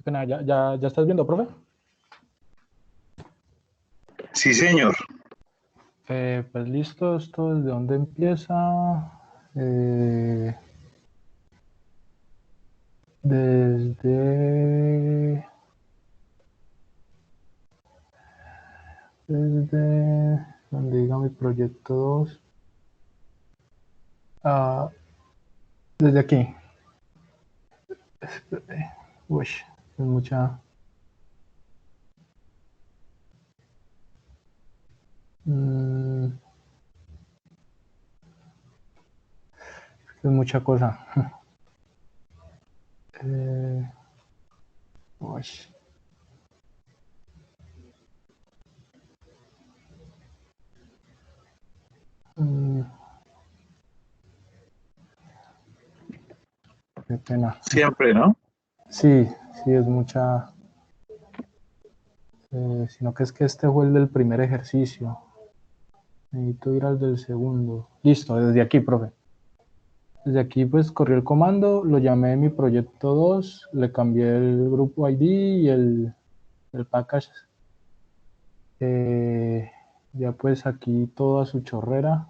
Qué pena, ¿ya estás viendo, profe? Sí, señor. Pues listo, ¿esto desde dónde empieza? Eh, desde, desde donde diga mi proyecto 2. Desde aquí. Uy, es mucha... es mucha cosa. Uy. Qué pena. Siempre, ¿no? Sí, sí, es mucha... sino que es que este fue el del primer ejercicio. Necesito ir al del segundo. Listo, desde aquí, profe. Desde aquí pues corrí el comando, lo llamé mi proyecto 2, le cambié el grupo ID y el package. Ya pues aquí toda su chorrera.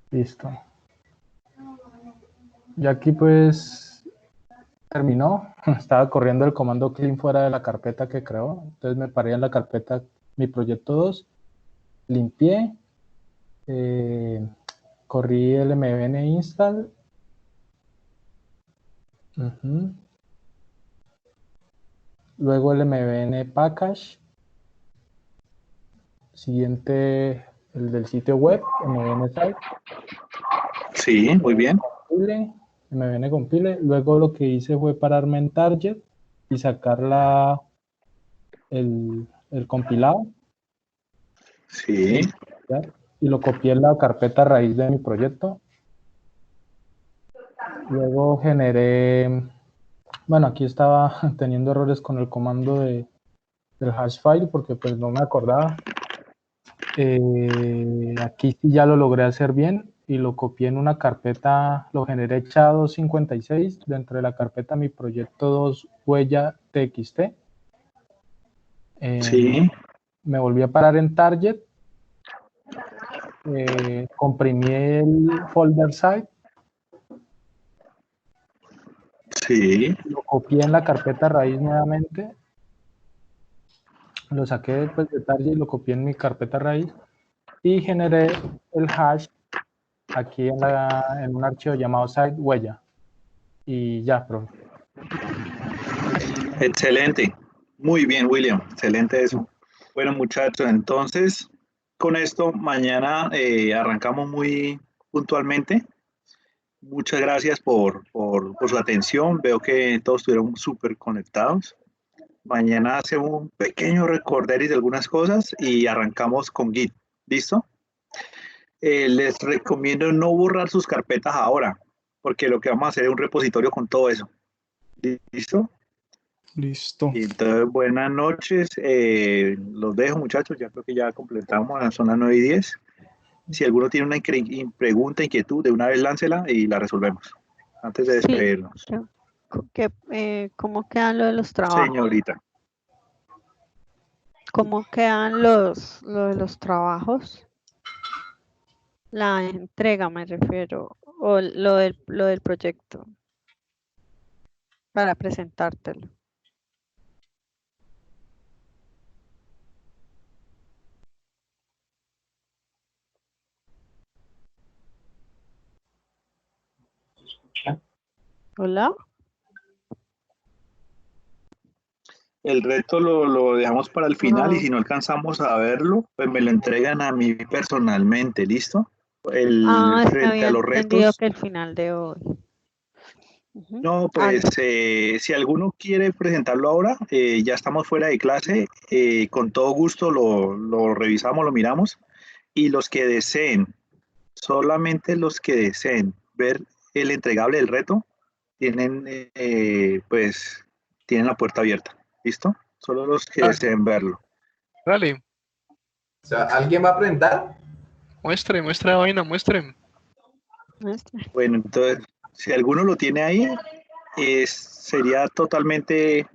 Listo. Y aquí pues terminó. Estaba corriendo el comando clean fuera de la carpeta que creó. Entonces me paré en la carpeta mi proyecto 2, limpié, corrí el mvn install. Luego el mvn package. Siguiente, el del sitio web, mvn site. Sí, muy bien. Mvn compile. Luego lo que hice fue pararme en target y sacar el compilado. Sí. Y lo copié en la carpeta raíz de mi proyecto. Luego generé, bueno, aquí estaba teniendo errores con el comando del hash file porque pues no me acordaba. Aquí sí ya lo logré hacer bien y lo copié en una carpeta, lo generé SHA-256 dentro de la carpeta mi proyecto 2 huella txt. Sí. Me volví a parar en target, comprimí el folder site. Sí. Lo copié en la carpeta raíz nuevamente, lo saqué después de target y lo copié en mi carpeta raíz y generé el hash aquí en un archivo llamado site huella y ya, profe. Excelente. Muy bien, William. Excelente eso. Bueno, muchachos, entonces con esto mañana arrancamos muy puntualmente. Muchas gracias por su atención. Veo que todos estuvieron súper conectados. Mañana hacemos un pequeño recorderis de algunas cosas y arrancamos con Git. ¿Listo? Les recomiendo no borrar sus carpetas ahora, porque lo que vamos a hacer es un repositorio con todo eso. ¿Listo? Listo. Y entonces, buenas noches. Los dejo, muchachos. Ya creo que ya completamos, son las 9:10. Si alguno tiene una pregunta, inquietud, de una vez láncela y la resolvemos. Antes de despedirnos. ¿Cómo quedan lo de los trabajos? Señorita. ¿Cómo quedan lo de los trabajos? La entrega me refiero, o lo del proyecto, para presentártelo. ¿Hola? El reto lo dejamos para el final y si no alcanzamos a verlo, pues me lo entregan a mí personalmente, ¿listo? Es que Frente había a los entendido retos. que el final de hoy. No, pues si alguno quiere presentarlo ahora, ya estamos fuera de clase, con todo gusto lo revisamos, lo miramos, y los que deseen, solamente los que deseen ver el entregable del reto, tienen tienen la puerta abierta. ¿Listo? Solo los que Ah. deseen verlo. Dale, O sea, ¿alguien va a presentar? muestre la vaina, muestre. Bueno, entonces, si alguno lo tiene ahí, sería totalmente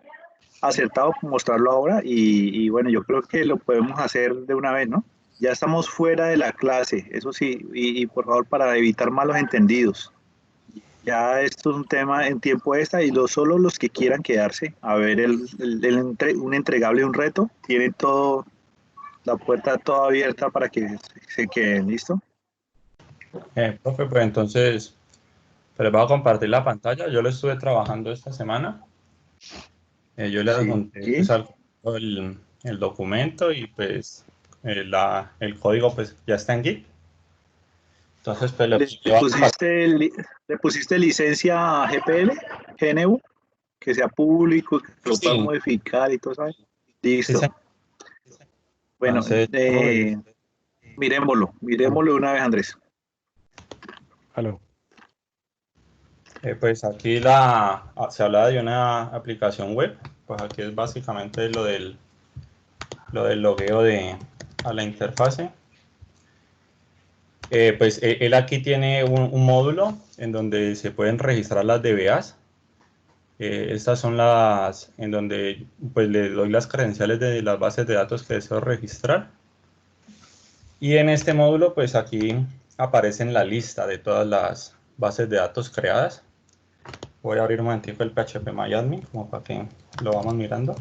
acertado mostrarlo ahora y bueno, yo creo que lo podemos hacer de una vez, ¿no? Ya estamos fuera de la clase, eso sí, y por favor para evitar malos entendidos. Ya esto es un tema en tiempo extra y solo los que quieran quedarse a ver un entregable, un reto, tienen todo, la puerta toda abierta para que se queden, ¿listo? Profe, pues entonces, les voy a compartir la pantalla. Yo lo estuve trabajando esta semana. Yo le adjunté pues, el documento y pues el código pues ya está en Git. Entonces, pues ¿Le pusiste licencia a GPL, GNU? Que sea público, que lo puedan modificar y todo eso. Listo. Sí. Bueno, Entonces, miremoslo una vez, Andrés. Aló. pues aquí se habla de una aplicación web. Pues aquí es básicamente lo del logueo a la interfase. Pues él aquí tiene un módulo en donde se pueden registrar las DBAs. Estas son las en donde pues le doy las credenciales de las bases de datos que deseo registrar. Y en este módulo pues aquí aparecen la lista de todas las bases de datos creadas. Voy a abrir un momentico el phpMyAdmin como para que lo vamos mirando.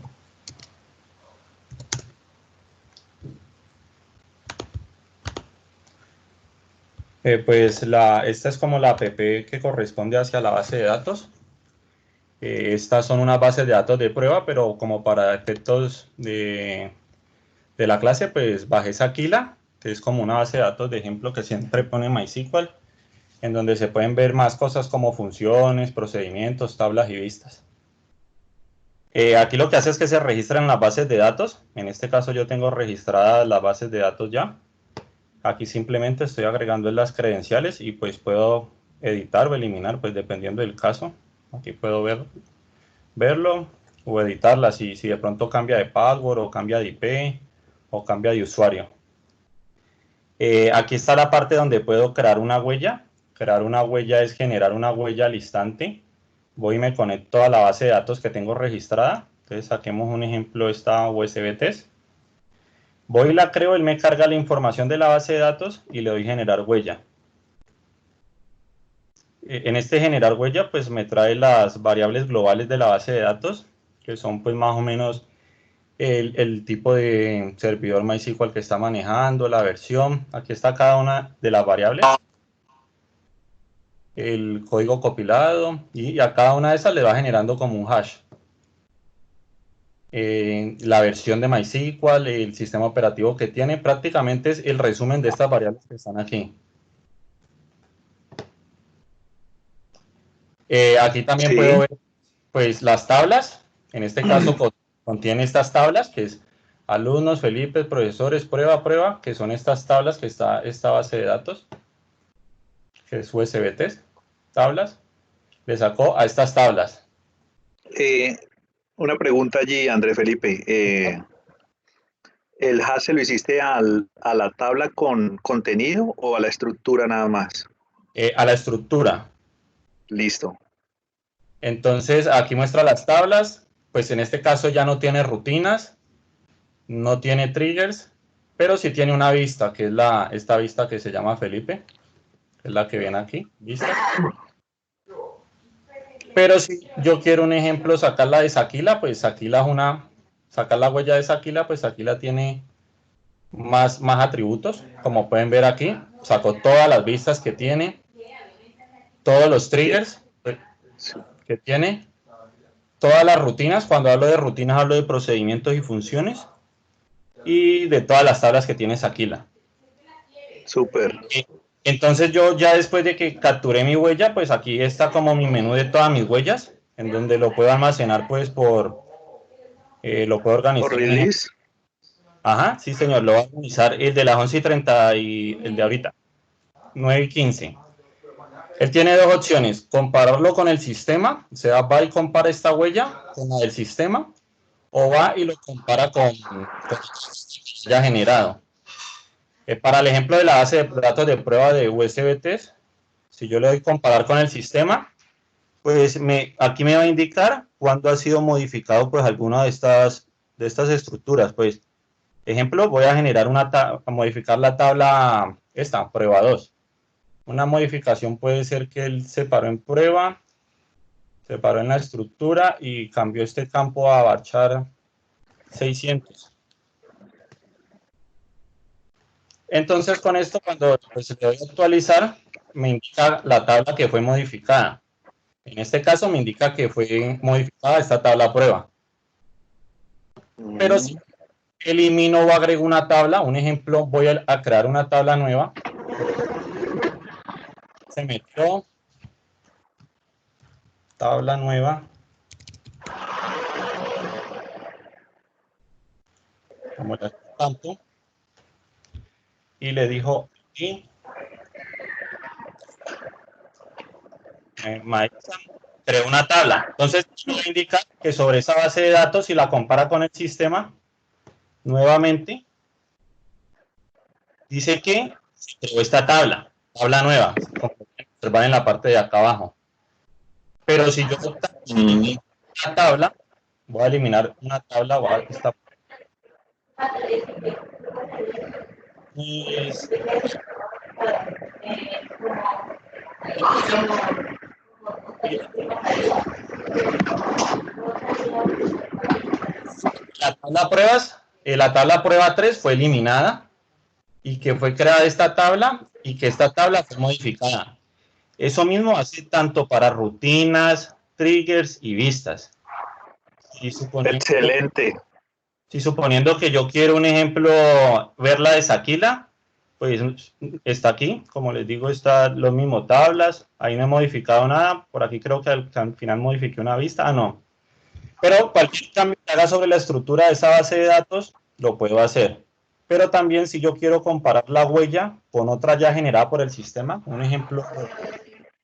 Pues esta es como la app que corresponde hacia la base de datos. Estas son unas bases de datos de prueba, pero como para efectos de la clase, pues bajé Aquila, que es como una base de datos de ejemplo que siempre pone MySQL, en donde se pueden ver más cosas como funciones, procedimientos, tablas y vistas. Aquí lo que hace es que se registran las bases de datos. En este caso yo tengo registradas las bases de datos ya. Aquí simplemente estoy agregando las credenciales y pues puedo editar o eliminar, pues dependiendo del caso. Aquí puedo verlo o editarla si de pronto cambia de password o cambia de IP o cambia de usuario. Aquí está la parte donde puedo crear una huella. Crear una huella es generar una huella al instante. Voy y me conecto a la base de datos que tengo registrada. Entonces saquemos un ejemplo, esta USB test. Voy y la creo, él me carga la información de la base de datos y le doy generar huella. En este generar huella, pues me trae las variables globales de la base de datos, que son pues más o menos el tipo de servidor MySQL que está manejando, la versión. Aquí está cada una de las variables, el código compilado, y a cada una de esas le va generando como un hash. La versión de MySQL, el sistema operativo que tiene, prácticamente es el resumen de estas variables que están aquí. Aquí también puedo ver pues las tablas. En este caso contiene estas tablas que es alumnos, Felipe, profesores, prueba, que son estas tablas que está esta base de datos, que es USB test, tablas. Le sacó a estas tablas. Una pregunta allí, Andrés Felipe. ¿El hash lo hiciste a la tabla con contenido o a la estructura nada más? A la estructura. Listo. Entonces aquí muestra las tablas, pues en este caso ya no tiene rutinas, no tiene triggers, pero sí tiene una vista, que es esta vista que se llama Felipe, que es la que viene aquí, vista. Pero si yo quiero un ejemplo, sacarla de Aquila, pues Aquila es sacar la huella de Aquila, pues Aquila tiene más atributos, como pueden ver aquí, sacó todas las vistas que tiene, todos los triggers que tiene, todas las rutinas. Cuando hablo de rutinas hablo de procedimientos y funciones, y de todas las tablas que tiene Aquila. Súper. Entonces yo ya después de que capturé mi huella, pues aquí está como mi menú de todas mis huellas, en donde lo puedo almacenar pues lo puedo organizar. ¿Por release? Ajá, sí señor, lo voy a organizar el de las 11:30 y el de ahorita, 9:15. Él tiene dos opciones, compararlo con el sistema, o sea, va y compara esta huella con la del sistema, o va y lo compara con ya generado. Para el ejemplo de la base de datos de prueba de USBTs, si yo le doy comparar con el sistema, pues aquí me va a indicar cuándo ha sido modificado pues alguna de estas estructuras. Pues, ejemplo, voy a generar a modificar la tabla esta, prueba 2. Una modificación puede ser que él separó en prueba, separó en la estructura y cambió este campo a varchar 600. Entonces, con esto, cuando pues, le doy a actualizar, me indica la tabla que fue modificada. En este caso, me indica que fue modificada esta tabla prueba. Pero si elimino o agrego una tabla, un ejemplo, voy a crear una tabla nueva. Se metió tabla nueva. Como ya campo. Y le dijo aquí, creó una tabla. Entonces, me indica que sobre esa base de datos, si la compara con el sistema, nuevamente, dice que se creó esta tabla nueva, como pueden observar en la parte de acá abajo. Pero si yo elimino una tabla, voy a eliminar una tabla, voy a dar esta. La tabla prueba 3 fue eliminada y que fue creada esta tabla y que esta tabla fue modificada. Eso mismo hace tanto para rutinas, triggers y vistas. Excelente. Si suponiendo que yo quiero un ejemplo, ver la de Saquila, pues está aquí, como les digo, están los mismos tablas, ahí no he modificado nada, por aquí creo que al final modifiqué una vista, no. Pero cualquier cambio que haga sobre la estructura de esa base de datos, lo puedo hacer. Pero también si yo quiero comparar la huella con otra ya generada por el sistema, un ejemplo,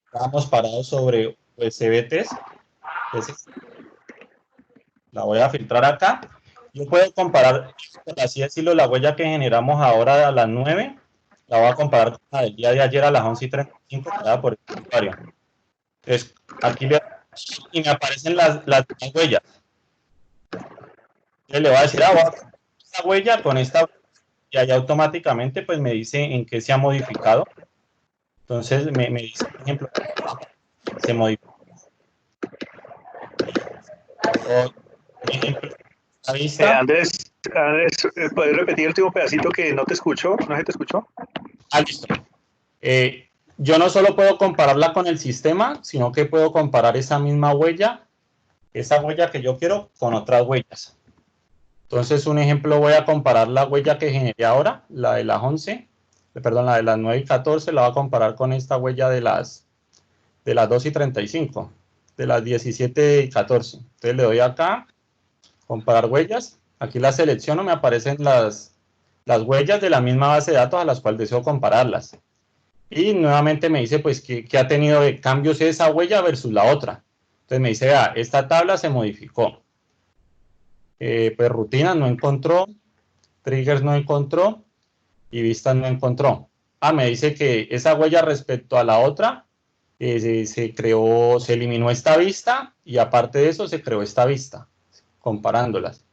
estábamos parados sobre USBTs, entonces la voy a filtrar acá. Yo puedo comparar, por así decirlo, la huella que generamos ahora a las 9, la voy a comparar con la del día de ayer a las 11:35, creada por el usuario. Entonces, aquí y me aparecen las huellas. Entonces le voy a decir, voy a comparar esta huella con esta huella, y ahí automáticamente pues me dice en qué se ha modificado. Entonces me dice, por ejemplo, se modificó. Por ejemplo, Andrés, ¿puedes repetir el último pedacito que no te escuchó? ¿No se te escuchó? Listo. Yo no solo puedo compararla con el sistema, sino que puedo comparar esa misma huella, esa huella que yo quiero, con otras huellas. Entonces, un ejemplo, voy a comparar la huella que generé ahora, la de las 11, perdón, la de las 9 y 14, la voy a comparar con esta huella de las 2 y 35, de las 17 y 14. Entonces le doy acá, comparar huellas, aquí la selecciono, me aparecen las huellas de la misma base de datos a las cuales deseo compararlas. Y nuevamente me dice pues que ha tenido de cambios esa huella versus la otra. Entonces me dice, esta tabla se modificó. Pues rutinas no encontró, triggers no encontró y vistas no encontró. Me dice que esa huella respecto a la otra se eliminó esta vista y aparte de eso se creó esta vista, comparándolas.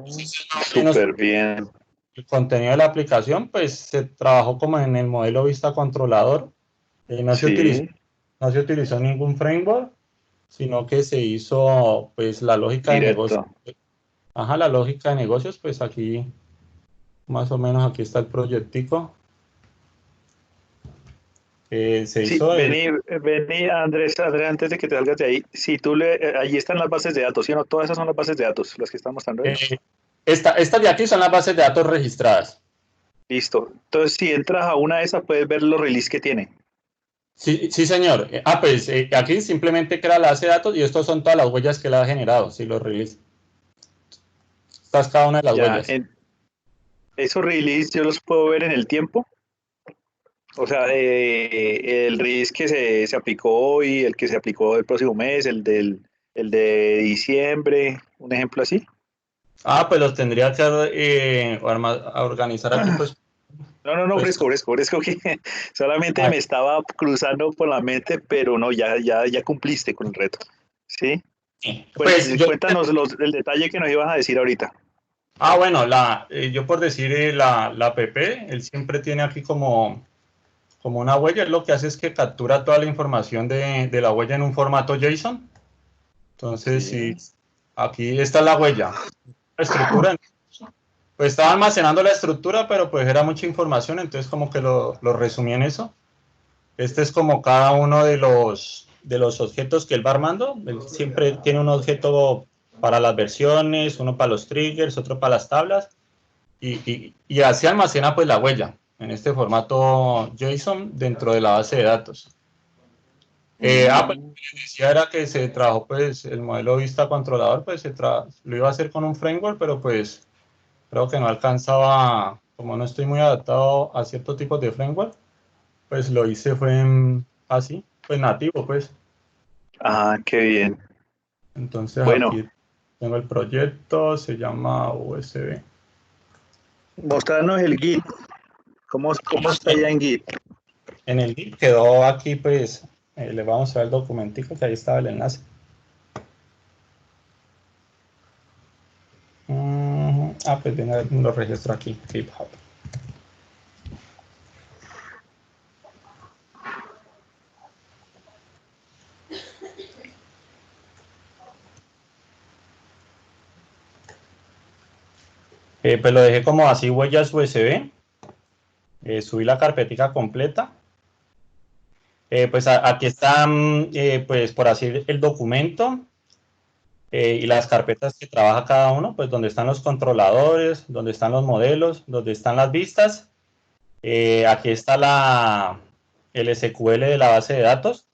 Súper bien. El contenido de la aplicación pues se trabajó como en el modelo vista controlador. No se utilizó ningún framework, sino que se hizo pues la lógica de negocios. La lógica de negocios, pues aquí más o menos aquí está el proyectico. Vení, Andrés, antes de que te salgas de ahí, si tú allí están las bases de datos, ¿sí o no? Todas esas son las bases de datos, las que están mostrando ahí. Estas de aquí son las bases de datos registradas. Listo. Entonces, si entras a una de esas, puedes ver los releases que tiene. Sí, señor. Pues aquí simplemente crea la base de datos y estos son todas las huellas que le ha generado, si los release. Estas cada una de las huellas. ¿Esos releases yo los puedo ver en el tiempo? O sea, el RIS que se aplicó hoy, el que se aplicó el próximo mes, el de diciembre, un ejemplo así. Ah, pues los tendría que organizar aquí, pues, No, pues, fresco, que solamente ah, me estaba cruzando por la mente, pero no, ya cumpliste con el reto. ¿Sí? pues yo, Cuéntanos el detalle que nos ibas a decir ahorita. bueno, yo por decir la PP, él siempre tiene aquí como una huella, él lo que hace es que captura toda la información de la huella en un formato JSON. Entonces, Sí. si aquí está la huella, la estructura, pues estaba almacenando la estructura, pero pues era mucha información, entonces como que lo resumí en eso. Este es como cada uno de los objetos que él va armando. Él siempre tiene un objeto para las versiones, uno para los triggers, otro para las tablas, y así almacena pues la huella en este formato JSON dentro de la base de datos. Pues lo que decía era que se trabajó pues el modelo vista controlador, pues lo iba a hacer con un framework, pero pues creo que no alcanzaba, como no estoy muy adaptado a ciertos tipos de framework, pues lo hice fue así, pues nativo, pues. Ah, qué bien. Entonces Bueno, aquí tengo el proyecto, se llama USB. mostrarnos el Git. ¿Cómo está ya en Git? En el Git quedó aquí, pues, le vamos a mostrar el documentico, que ahí estaba el enlace. Pues venga, lo registro aquí, GitHub. Pues lo dejé como así, huellas USB. Subí la carpetica completa. Pues aquí está, pues por así el documento y las carpetas que trabaja cada uno, pues donde están los controladores, donde están los modelos, donde están las vistas. Aquí está el SQL de la base de datos,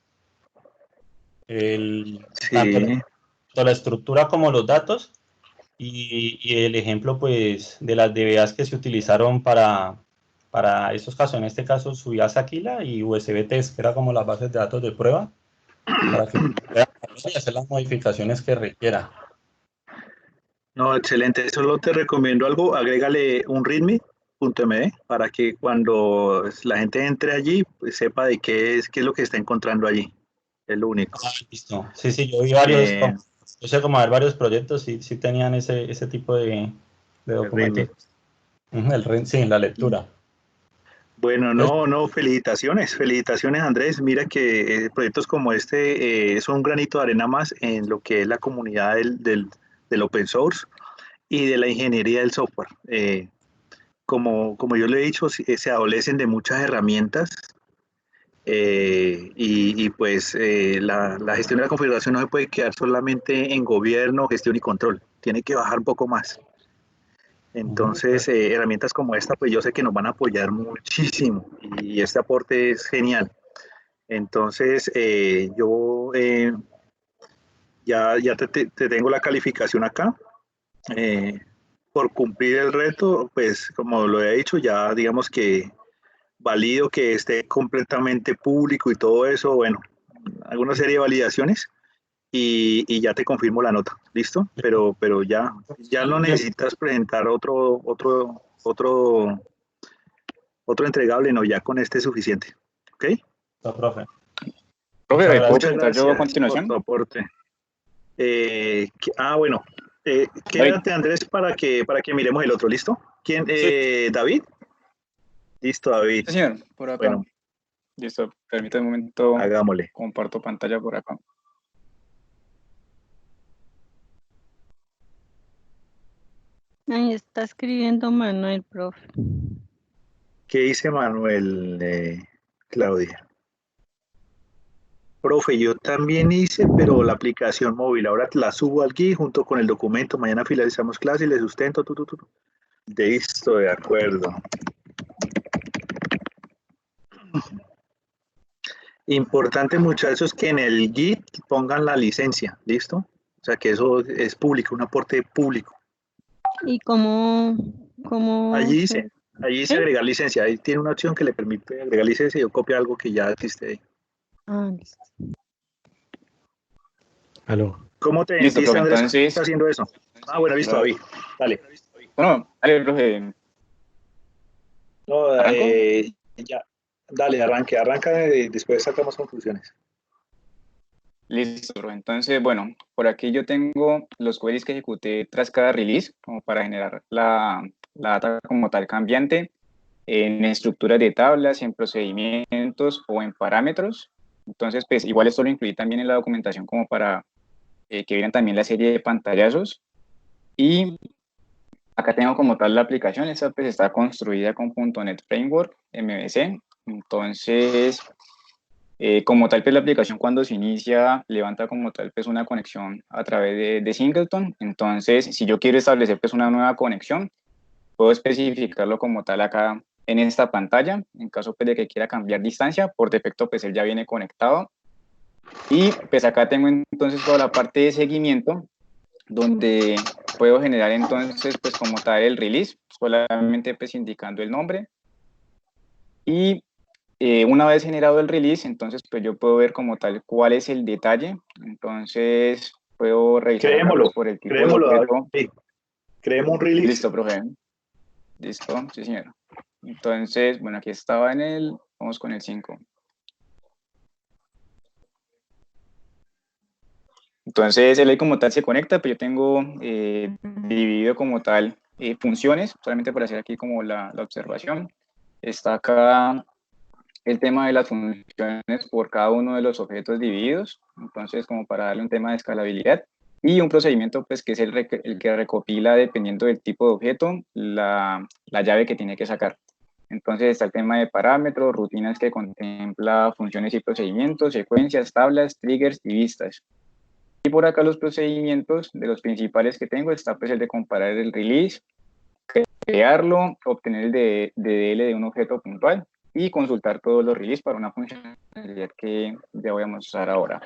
tanto Sí. la estructura como los datos y el ejemplo pues de las DBAs que se utilizaron para esos casos. En este caso subí a Aquila y USB Test, que era como las bases de datos de prueba, para que puedan hacer las modificaciones que requiera. No, excelente. Solo te recomiendo algo. Agrégale un readme.md para que cuando la gente entre allí, pues sepa de qué es lo que está encontrando allí. Es lo único. Listo. Sí, yo vi varios, Eh, yo sé como ver varios proyectos y sí tenían ese tipo de el readme. documentos. Sí, la lectura. Bueno, Entonces, no, felicitaciones Andrés. Mira que proyectos como este son un granito de arena más en lo que es la comunidad del open source y de la ingeniería del software. Como yo le he dicho, se adolecen de muchas herramientas pues la gestión de la configuración no se puede quedar solamente en gobierno, gestión y control. Tiene que bajar un poco más. Entonces, herramientas como esta, pues yo sé que nos van a apoyar muchísimo y este aporte es genial. Entonces, yo ya te tengo la calificación acá. Por cumplir el reto, pues como lo he dicho, ya digamos que valido que esté completamente público y todo eso, bueno, alguna serie de validaciones y ya te confirmo la nota, ¿listo? Pero ya no necesitas presentar otro entregable, no, ya con este es suficiente, ¿ok? profe. Profe, Muchas ¿me puedo gracias. Muchas preguntar yo a gracias por continuación? tu aporte. Bueno, David, quédate Andrés para que miremos el otro, ¿listo? ¿Quién? Sí, David. Listo, David. sí, señor, por acá. Bueno, Listo, permítame un momento, hagámosle. comparto pantalla por acá. Ahí está escribiendo Manuel, profe. ¿Qué dice Manuel, Claudia? Profe, yo también hice, pero la aplicación móvil. Ahora la subo aquí junto con el documento. Mañana finalizamos clase y le sustento. Listo, de acuerdo. Importante, muchachos, que en el Git pongan la licencia. ¿Listo? O sea, que eso es público, un aporte público. ¿Y cómo Allí se... dice, Ahí dice ¿Sí? agregar licencia. Ahí tiene una opción que le permite agregar licencia y yo copio algo que ya existe ahí. Ah, listo. Aló. ¿Cómo te Listo, sentiste, profe, Andrés, entonces, haciendo eso? Ah, bueno, listo, David. Dale. bueno, dale, profe, No, ¿arranco? ya. Dale, arranca y después sacamos conclusiones. Listo, profe. Entonces, bueno, por aquí yo tengo los queries que ejecuté tras cada release, como para generar la data como tal cambiante, en estructuras de tablas, en procedimientos o en parámetros. Entonces, pues igual esto lo incluí también en la documentación como para que vieran también la serie de pantallazos. Y acá tengo como tal la aplicación, esta pues está construida con .NET Framework, MVC. Entonces, como tal, pues la aplicación cuando se inicia levanta como tal pues una conexión a través de Singleton. Entonces, si yo quiero establecer pues una nueva conexión, puedo especificarlo como tal acá en esta pantalla. En caso pues de que quiera cambiar distancia, por defecto pues él ya viene conectado. Y pues acá tengo entonces toda la parte de seguimiento, donde puedo generar entonces pues como tal el release, solamente pues indicando el nombre. Y una vez generado el release, entonces pues yo puedo ver como tal cuál es el detalle. Entonces puedo revisar acá Creémoslo, pues por el tipo de creémoslo, objeto. David. Creemos un release. Listo, profe. Listo, sí señor. Entonces, bueno, aquí estaba en el, vamos con el 5. Entonces, el ahí como tal se conecta, pero yo tengo dividido como tal funciones, solamente para hacer aquí como la observación. Está acá el tema de las funciones por cada uno de los objetos divididos, entonces como para darle un tema de escalabilidad. Y un procedimiento pues que es el que recopila, dependiendo del tipo de objeto, la llave que tiene que sacar. Entonces está el tema de parámetros, rutinas que contempla funciones y procedimientos, secuencias, tablas, triggers y vistas. Y por acá los procedimientos de los principales que tengo está pues el de comparar el release, crearlo, obtener el DDL de un objeto puntual y consultar todos los releases para una funcionalidad que ya voy a mostrar ahora.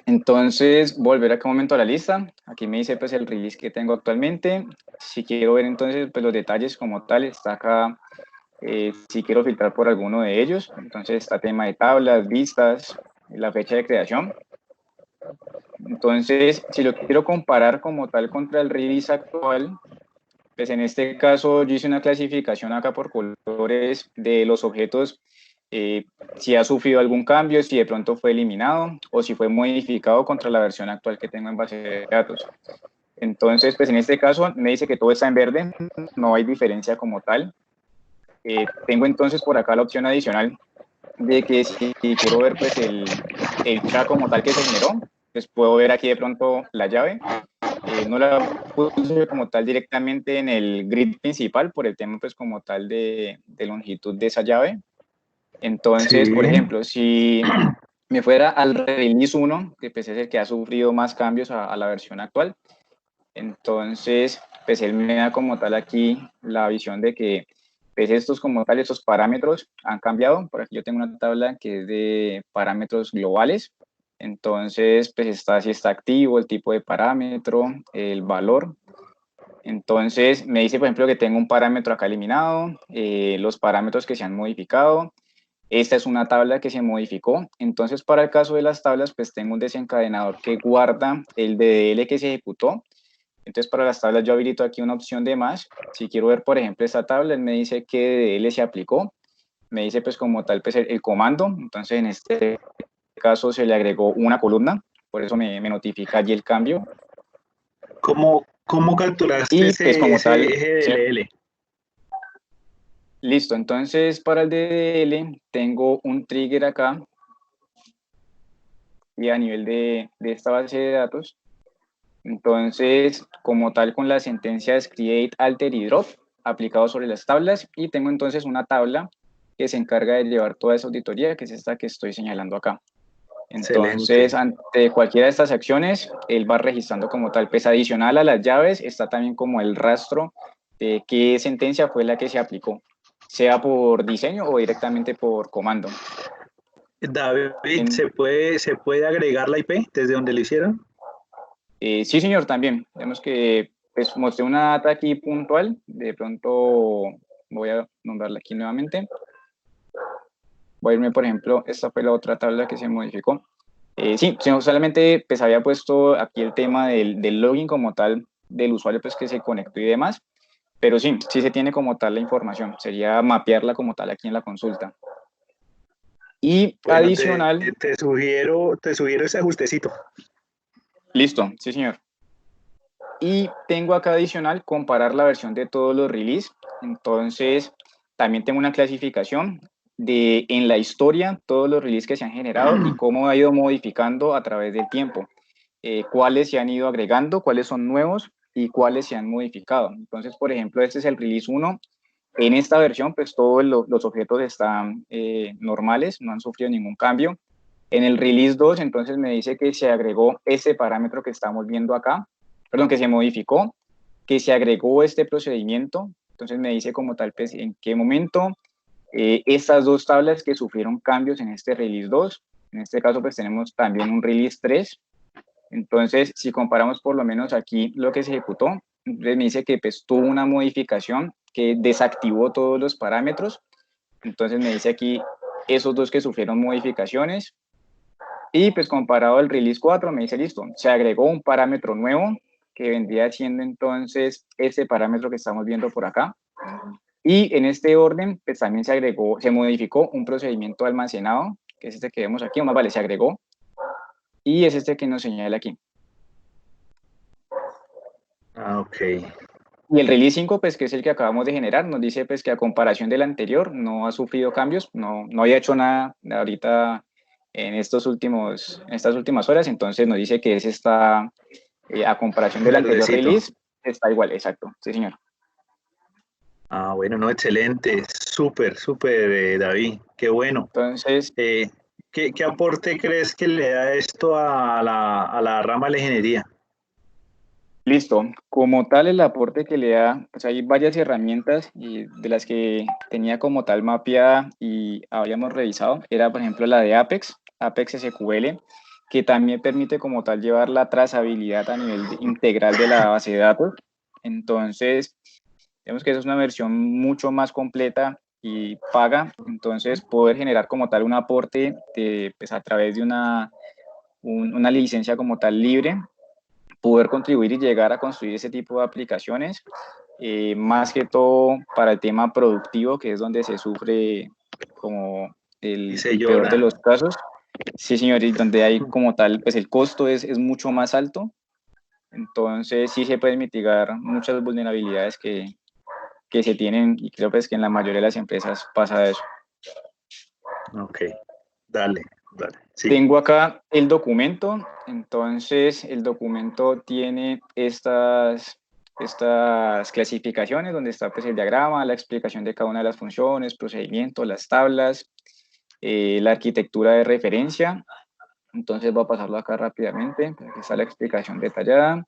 Entonces, volver acá un momento a la lista. Aquí me dice pues el release que tengo actualmente. Si quiero ver entonces pues los detalles como tal, está acá. Si quiero filtrar por alguno de ellos, entonces está tema de tablas, vistas, la fecha de creación. Entonces, si lo quiero comparar como tal contra el release actual, pues en este caso yo hice una clasificación acá por colores de los objetos, si ha sufrido algún cambio, si de pronto fue eliminado o si fue modificado contra la versión actual que tengo en base de datos. Entonces, pues en este caso me dice que todo está en verde, no hay diferencia como tal. Tengo entonces por acá la opción adicional de que si quiero ver pues el chat como tal que se generó, pues puedo ver aquí de pronto la llave. No la puse como tal directamente en el grid principal por el tema pues como tal de longitud de esa llave. Entonces, Sí. por ejemplo, si me fuera al release 1, que pues es el que ha sufrido más cambios a la versión actual, entonces pues él me da como tal aquí la visión de que pues estos como tal, estos parámetros han cambiado. Por aquí yo tengo una tabla que es de parámetros globales. Entonces, pues está si está activo, el tipo de parámetro, el valor. Entonces, me dice, por ejemplo, que tengo un parámetro acá eliminado, los parámetros que se han modificado. Esta es una tabla que se modificó. Entonces, para el caso de las tablas, pues tengo un desencadenador que guarda el DDL que se ejecutó. Entonces, para las tablas yo habilito aquí una opción de más. Si quiero ver, por ejemplo, esta tabla, él me dice qué DDL se aplicó. Me dice, pues, como tal, pues, el comando. Entonces, en este caso se le agregó una columna. Por eso me notifica allí el cambio. ¿Cómo capturaste Y, pues, como tal, ese DLL? listo. Entonces, para el DDL tengo un trigger acá. Y a nivel de esta base de datos. Entonces, como tal, con las sentencias create, alter y drop aplicado sobre las tablas, y tengo entonces una tabla que se encarga de llevar toda esa auditoría, que es esta que estoy señalando acá. Excelente. Entonces, ante cualquiera de estas acciones, él va registrando como tal, pues adicional a las llaves, está también como el rastro de qué sentencia fue la que se aplicó, sea por diseño o directamente por comando. David, ¿se puede agregar la IP desde donde lo hicieron? Sí, señor, también. Vemos que pues mostré una data aquí puntual, de pronto voy a nombrarla aquí nuevamente. Voy a irme, por ejemplo, esta fue la otra tabla que se modificó. Sí, solamente pues había puesto aquí el tema del login como tal, del usuario pues que se conectó y demás, pero sí se tiene como tal la información, sería mapearla como tal aquí en la consulta. Y Bueno, adicional... te sugiero ese ajustecito. Listo, sí señor. Y tengo acá adicional comparar la versión de todos los release. Entonces, también tengo una clasificación de en la historia todos los releases que se han generado y cómo ha ido modificando a través del tiempo. Cuáles se han ido agregando, cuáles son nuevos y cuáles se han modificado. Entonces, por ejemplo, este es el release 1. En esta versión, pues todos los objetos están normales, no han sufrido ningún cambio. En el release 2, entonces me dice que se agregó ese parámetro que estamos viendo acá, perdón, que se modificó, que se agregó este procedimiento. Entonces me dice como tal, pues, en qué momento estas dos tablas que sufrieron cambios en este release 2. En este caso, pues tenemos también un release 3. Entonces, si comparamos por lo menos aquí lo que se ejecutó, entonces me dice que pues tuvo una modificación que desactivó todos los parámetros. Entonces me dice aquí esos dos que sufrieron modificaciones. Y pues comparado al release 4 me dice listo, se agregó un parámetro nuevo que vendría siendo entonces ese parámetro que estamos viendo por acá. Y en este orden pues también se modificó un procedimiento almacenado, que es este que vemos aquí, o más vale, se agregó. Y es este que nos señala aquí. Ah, ok. Y el release 5, pues que es el que acabamos de generar, nos dice pues que a comparación del anterior no ha sufrido cambios, no había hecho nada ahorita en estas últimas horas, entonces nos dice que ese está, a comparación del anterior Verdecito. release, está igual, exacto, sí señor. Ah, bueno, no, excelente, súper, David, qué bueno. Entonces, ¿Qué aporte crees que le da esto a la rama de la ingeniería? listo, como tal el aporte que le da, pues hay varias herramientas y de las que tenía como tal mapeada y habíamos revisado, era por ejemplo la de Apex SQL, que también permite como tal llevar la trazabilidad a nivel integral de la base de datos. Entonces, vemos que esa es una versión mucho más completa y paga, entonces poder generar como tal un aporte pues a través de una licencia como tal libre, poder contribuir y llegar a construir ese tipo de aplicaciones, más que todo para el tema productivo, que es donde se sufre como el peor de los casos. Sí, señor, y donde hay como tal, pues el costo es mucho más alto, entonces sí se pueden mitigar muchas vulnerabilidades que se tienen y creo pues que en la mayoría de las empresas pasa eso. Ok, dale. Sí. Tengo acá el documento, entonces el documento tiene estas clasificaciones donde está pues el diagrama, la explicación de cada una de las funciones, procedimientos, las tablas, la arquitectura de referencia. Entonces voy a pasarlo acá rápidamente, aquí está la explicación detallada.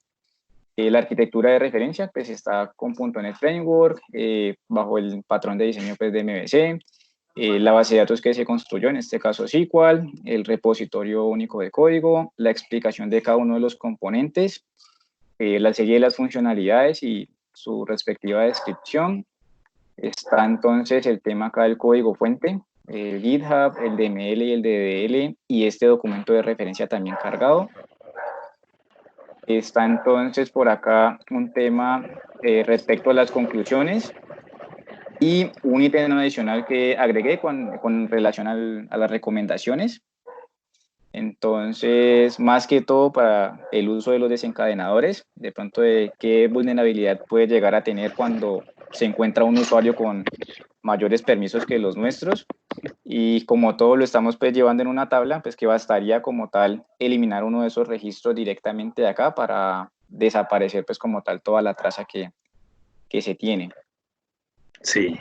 La arquitectura de referencia pues está con .NET Framework, bajo el patrón de diseño pues, de MVC. La base de datos que se construyó, en este caso SQL, el repositorio único de código, la explicación de cada uno de los componentes, la serie de las funcionalidades y su respectiva descripción. Está entonces el tema acá del código fuente, el GitHub, el DML y el DDL, y este documento de referencia también cargado. Está entonces por acá un tema respecto a las conclusiones, y un ítem adicional que agregué con relación a las recomendaciones. Entonces, más que todo para el uso de los desencadenadores, de pronto de qué vulnerabilidad puede llegar a tener cuando se encuentra un usuario con mayores permisos que los nuestros. Y como todo lo estamos pues llevando en una tabla, pues que bastaría como tal eliminar uno de esos registros directamente de acá para desaparecer pues como tal toda la traza que se tiene. Sí.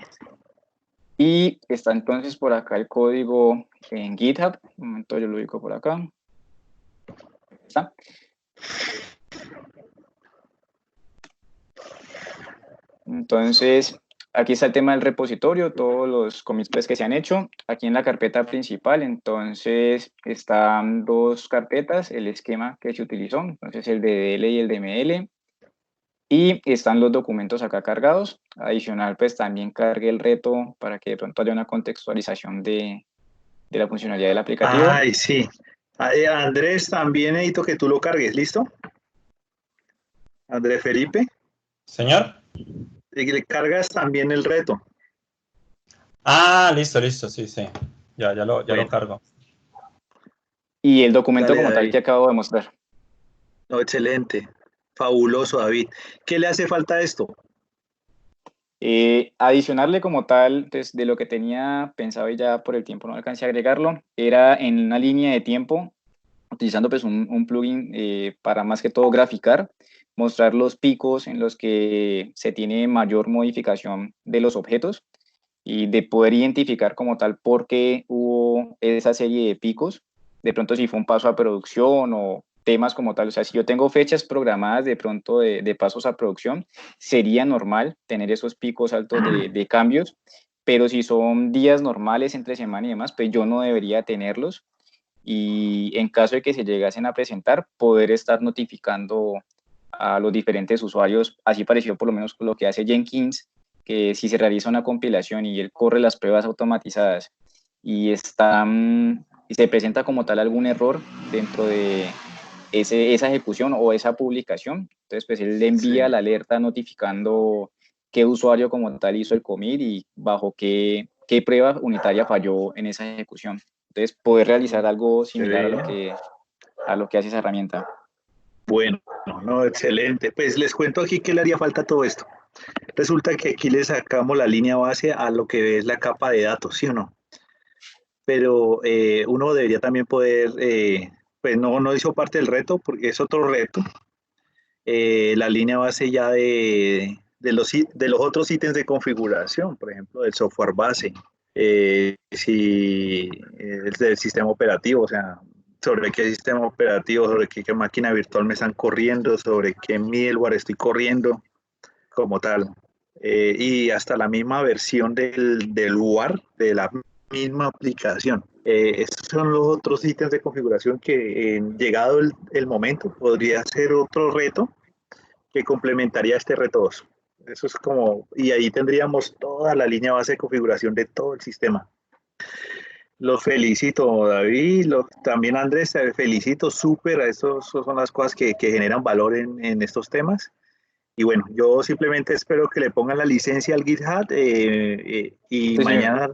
Y está entonces por acá el código en GitHub. Un momento, yo lo ubico por acá. ¿Está? Entonces, aquí está el tema del repositorio, todos los commits pues, que se han hecho. Aquí en la carpeta principal, entonces, están dos carpetas, el esquema que se utilizó, entonces el DDL y el DML. Y están los documentos acá cargados. Adicional, pues también cargué el reto para que de pronto haya una contextualización de la funcionalidad del aplicativo. Ay, sí. Andrés, también necesito que tú lo cargues, ¿listo? Andrés Felipe, Señor. y le cargas también el reto. Ah, listo, sí. Ya lo Bueno. cargo. Y el documento Dale, como tal David. que acabo de mostrar. No, excelente. Fabuloso, David. ¿Qué le hace falta a esto? Adicionarle como tal, pues, de lo que tenía pensado y ya por el tiempo no alcancé a agregarlo, era en una línea de tiempo, utilizando pues un plugin para más que todo graficar, mostrar los picos en los que se tiene mayor modificación de los objetos y de poder identificar como tal por qué hubo esa serie de picos, de pronto si fue un paso a producción o temas como tal, o sea, si yo tengo fechas programadas de pronto de pasos a producción, sería normal tener esos picos altos de cambios, pero si son días normales entre semana y demás, pues yo no debería tenerlos, y en caso de que se llegasen a presentar, poder estar notificando a los diferentes usuarios, así pareció por lo menos lo que hace Jenkins, que si se realiza una compilación y él corre las pruebas automatizadas y y se presenta como tal algún error dentro de esa ejecución o esa publicación, entonces pues él le envía la alerta notificando qué usuario como tal hizo el commit y bajo qué prueba unitaria falló en esa ejecución. Entonces poder realizar algo similar a lo que hace esa herramienta. Bueno, no, excelente. Pues les cuento aquí qué le haría falta a todo esto. Resulta que aquí le sacamos la línea base a lo que es la capa de datos, ¿sí o no? Pero uno debería también poder, pues no hizo parte del reto, porque es otro reto, la línea base ya de los otros ítems de configuración, por ejemplo, del software base, si el del sistema operativo, o sea, sobre qué sistema operativo, sobre qué máquina virtual me están corriendo, sobre qué middleware estoy corriendo, como tal. Y hasta la misma versión del UAR de la misma aplicación. Estos son los otros ítems de configuración que, llegado el momento, podría ser otro reto que complementaría este reto 2. Eso es como, y ahí tendríamos toda la línea base de configuración de todo el sistema. Los felicito, David, también Andrés, te felicito, súper, esas son las cosas que generan valor en estos temas. Y bueno, yo simplemente espero que le pongan la licencia al GitHub y Sí, señor. mañana,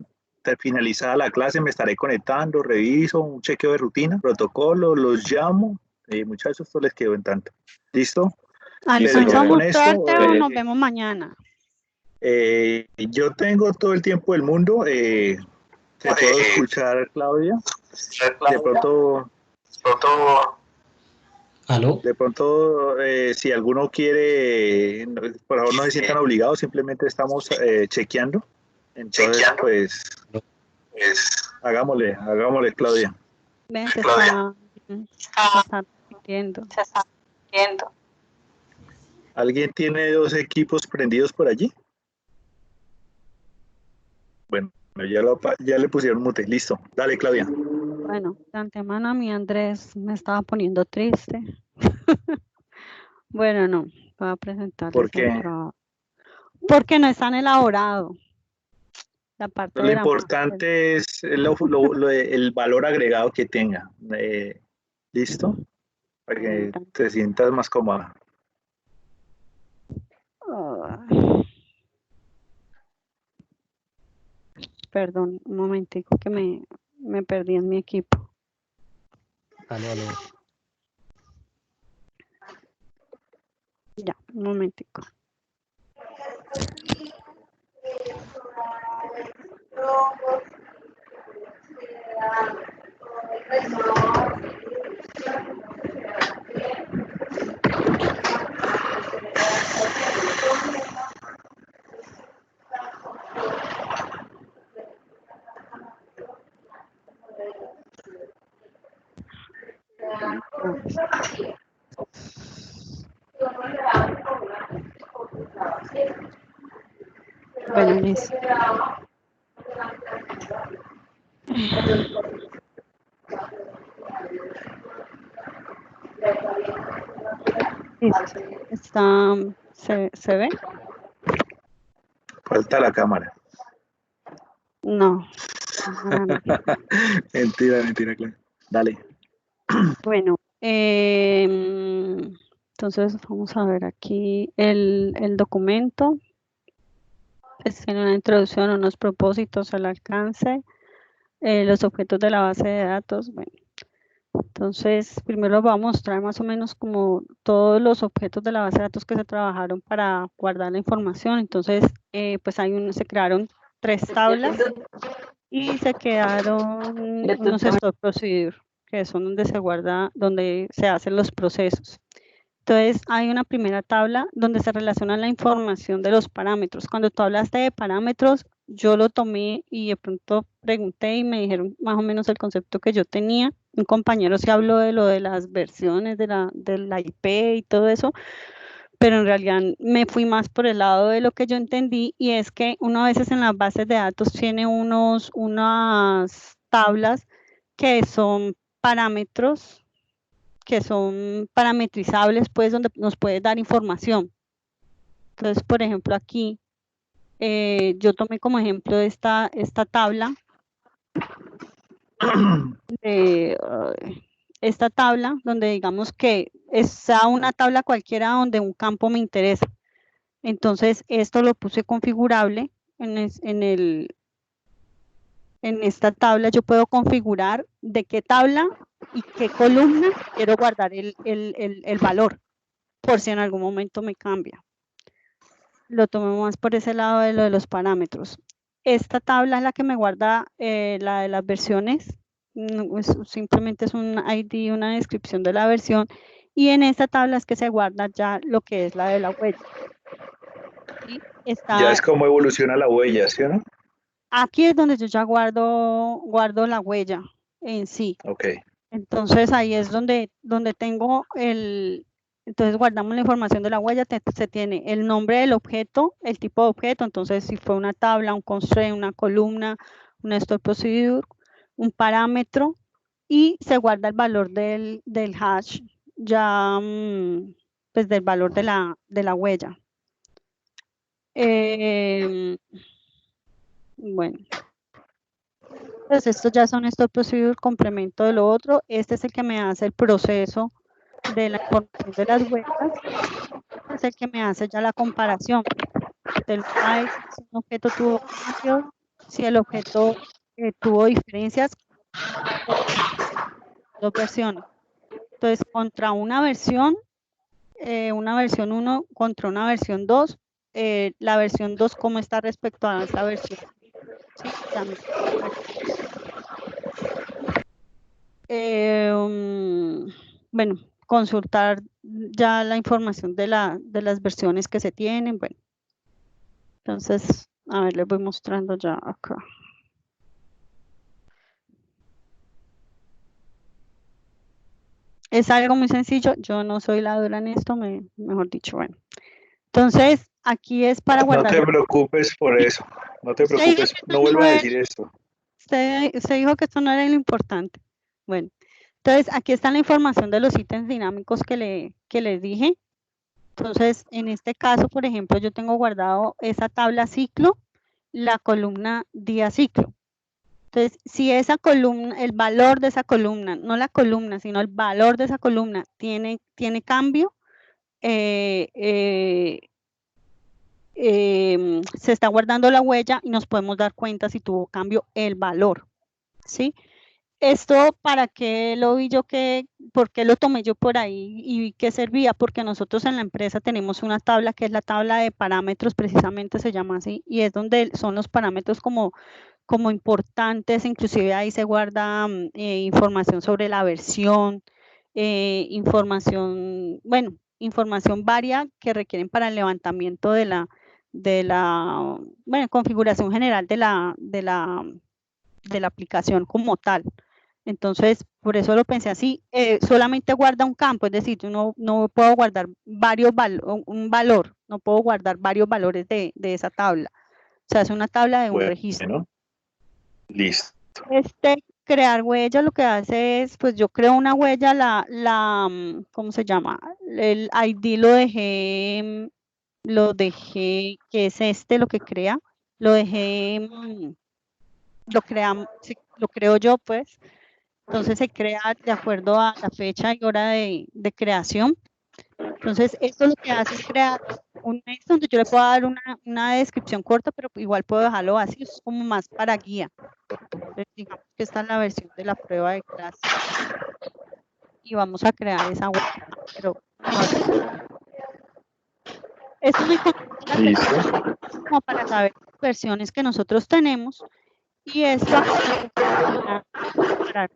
finalizada la clase, me estaré conectando, reviso, un chequeo de rutina, protocolo, los llamo. Muchachos, esto les quedó en tanto. ¿Listo? ¿Alcanzo a Ya con esto, mostrarte o nos vemos mañana? yo tengo todo el tiempo del mundo. Te puedo escuchar, Claudia. De pronto, ¿Aló? de pronto, si alguno quiere, por favor no se sientan obligados, simplemente estamos chequeando. Entonces, pues, hagámosle, Claudia. Ven, se está repitiendo. ¿Alguien tiene 2 equipos prendidos por allí? Bueno, ya le pusieron mute. Listo. Dale, Claudia. Bueno, de antemano a mí Andrés me estaba poniendo triste. Bueno, no, voy a presentarles ¿Por qué? el trabajo. Porque no es tan elaborado. La parte Lo de la importante es el valor agregado que tenga. ¿Listo? Para que te sientas más cómoda. Perdón, un momentico que me perdí en mi equipo. Aló. Ya, un momentico. Bueno, listo. Listo. ¿Se ve? Falta la cámara. No. Cámara no. Mentira, claro. Dale. Bueno, entonces vamos a ver aquí el documento. Tiene una introducción, unos propósitos, el alcance, los objetos de la base de datos. Bueno, entonces primero voy a mostrar más o menos como todos los objetos de la base de datos que se trabajaron para guardar la información. Entonces, pues se crearon 3 tablas y se quedaron unos store procedure, que son donde se guarda, donde se hacen los procesos. Entonces, hay una primera tabla donde se relaciona la información de los parámetros. Cuando tú hablaste de parámetros, yo lo tomé y de pronto pregunté y me dijeron más o menos el concepto que yo tenía. Un compañero sí habló de lo de las versiones de la IP y todo eso, pero en realidad me fui más por el lado de lo que yo entendí, y es que uno a veces en las bases de datos tiene unas tablas que son parámetros, que son parametrizables, pues donde nos puede dar información. Entonces, por ejemplo, aquí yo tomé como ejemplo esta tabla, esta tabla donde digamos que está una tabla cualquiera donde un campo me interesa. Entonces, esto lo puse configurable en esta tabla. Yo puedo configurar de qué tabla y qué columna quiero guardar el valor, por si en algún momento me cambia. Lo tomé más por ese lado de lo de los parámetros. Esta tabla es la que me guarda la de las versiones. Simplemente es un ID, una descripción de la versión. Y en esta tabla es que se guarda ya lo que es la de la huella. ¿Sí? Ya es como evoluciona la huella, ¿sí o no? Aquí es donde yo ya guardo la huella en sí. Ok. Entonces ahí es donde tengo entonces guardamos la información de la huella. Se tiene el nombre del objeto, el tipo de objeto, entonces si fue una tabla, un constraint, una columna, una store procedure, un parámetro, y se guarda el valor del hash, ya pues del valor de la huella. Bueno. Entonces, estos ya son estos procedures, complemento de lo otro. Este es el que me hace el proceso de la información de las huellas. Este es el que me hace ya la comparación del size, si un objeto tuvo cambios, si el objeto tuvo diferencias, dos versiones. Entonces, contra una versión 1 contra una versión 2, la versión 2, ¿cómo está respecto a esa versión? ¿Sí? También. Bueno, consultar ya la información de las versiones que se tienen. Bueno, entonces, a ver, les voy mostrando ya acá. Es algo muy sencillo, yo no soy la dura en esto, mejor dicho, bueno. Entonces, aquí es para guardar. No te preocupes por eso, no te preocupes, no vuelvas a decir esto. Usted dijo que esto no era lo importante. Bueno, entonces aquí está la información de los ítems dinámicos que les dije. Entonces, en este caso, por ejemplo, yo tengo guardado esa tabla ciclo, la columna día ciclo. Entonces, si esa columna, el valor de esa columna, no la columna, sino el valor de esa columna tiene cambio, se está guardando la huella y nos podemos dar cuenta si tuvo cambio el valor, ¿sí? Esto, ¿para qué lo vi yo? ¿Por qué lo tomé yo por ahí y qué servía? Porque nosotros en la empresa tenemos una tabla que es la tabla de parámetros, precisamente se llama así, y es donde son los parámetros como importantes. Inclusive ahí se guarda información sobre la versión, información varia que requieren para el levantamiento de la configuración general de la aplicación como tal. Entonces, por eso lo pensé así. Solamente guarda un campo, es decir, yo no puedo guardar un valor, no puedo guardar varios valores de esa tabla. O sea, es una tabla de un registro. Listo. Crear huella lo que hace es, pues yo creo una huella, ¿cómo se llama? El ID lo dejé lo dejé, que es este lo que crea, lo dejé, lo creo yo pues, entonces se crea de acuerdo a la fecha y hora de creación. Entonces esto lo que hace es crear un mes donde yo le puedo dar una descripción corta, pero igual puedo dejarlo vacío, es como más para guía. Entonces, digamos que esta es la versión de la prueba de clase y vamos a crear esa web, pero no es, esto es muy conceptual, Listo. como para saber las versiones que nosotros tenemos y esta para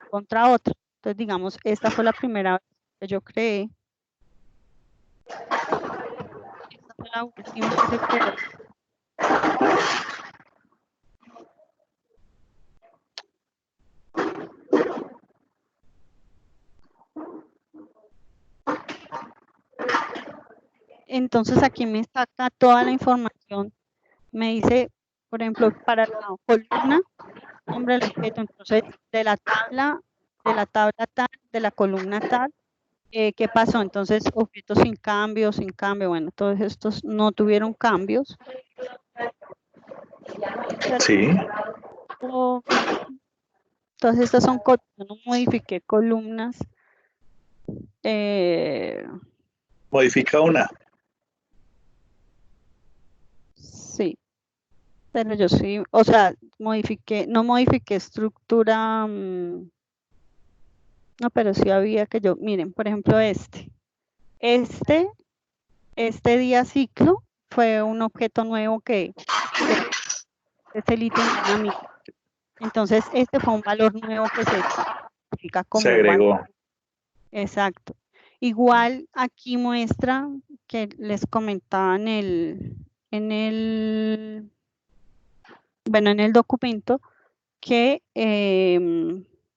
contra otra. Entonces, digamos, esta fue la primera vez que yo creé. Esta fue la última que se creó. Entonces, aquí me saca toda la información. Me dice, por ejemplo, para la columna, nombre del objeto, entonces, de la tabla tal, de la columna tal, ¿qué pasó? Entonces, objetos sin cambio, bueno, todos estos no tuvieron cambios. Sí. Todas estas son columnas, no modifiqué columnas. Modifica una. Sí, pero yo sí, o sea, no modifiqué estructura, no, pero sí había que yo, miren, por ejemplo, este día ciclo fue un objeto nuevo que es el ítem dinámico. Entonces, este fue un valor nuevo que se identifica como se agregó. valor. Exacto. Igual aquí muestra que les comentaba en el documento que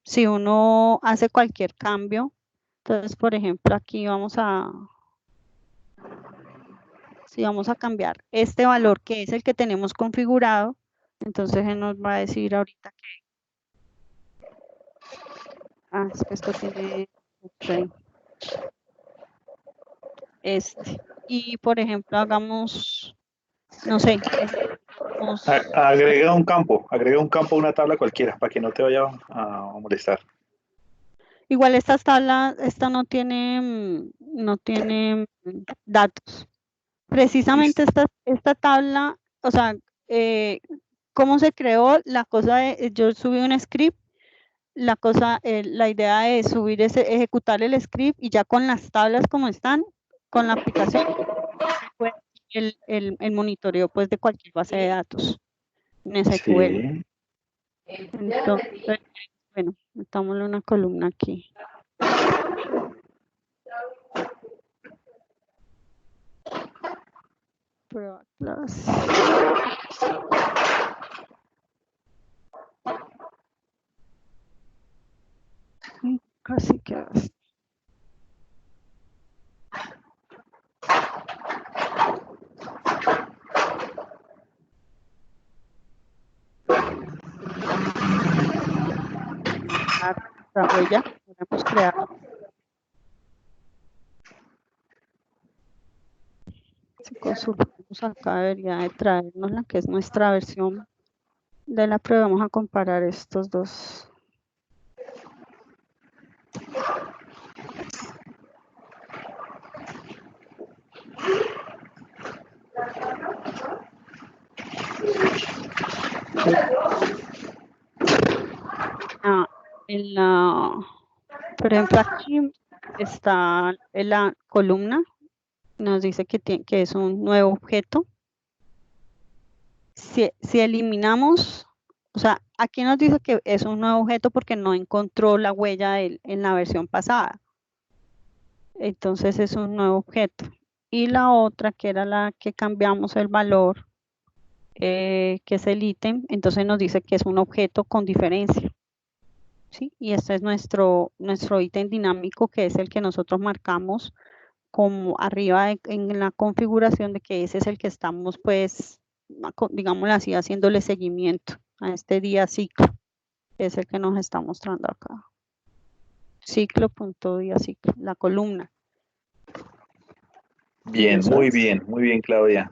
si uno hace cualquier cambio, entonces por ejemplo aquí si vamos a cambiar este valor que es el que tenemos configurado, entonces él nos va a decir ahorita que es que esto tiene y por ejemplo hagamos, no sé, agrega un campo a una tabla cualquiera para que no te vaya a molestar. Igual esta no tiene datos. Precisamente esta tabla, o sea, cómo se creó la cosa, yo subí un script, la idea es ejecutar el script y ya con las tablas como están, con la aplicación, el monitoreo pues de cualquier base de datos en SQL. Sí. Entonces, bueno, metámosle una columna aquí. Prueba clase. Casi quedas. La huella, podemos crear. Si consultamos acá, debería de traernos la que es nuestra versión de la prueba. Vamos a comparar estos dos. Por ejemplo, aquí está en la columna, nos dice que es un nuevo objeto. Si eliminamos, o sea, aquí nos dice que es un nuevo objeto porque no encontró la huella en la versión pasada. Entonces es un nuevo objeto. Y la otra, que era la que cambiamos el valor, que es el ítem, entonces nos dice que es un objeto con diferencia. ¿Sí? Y este es nuestro ítem dinámico, que es el que nosotros marcamos como arriba en la configuración de que ese es el que estamos, pues, digámoslo así, haciéndole seguimiento a este día ciclo, que es el que nos está mostrando acá. Ciclo.día ciclo, la columna. Bien, Eso muy bien, Claudia.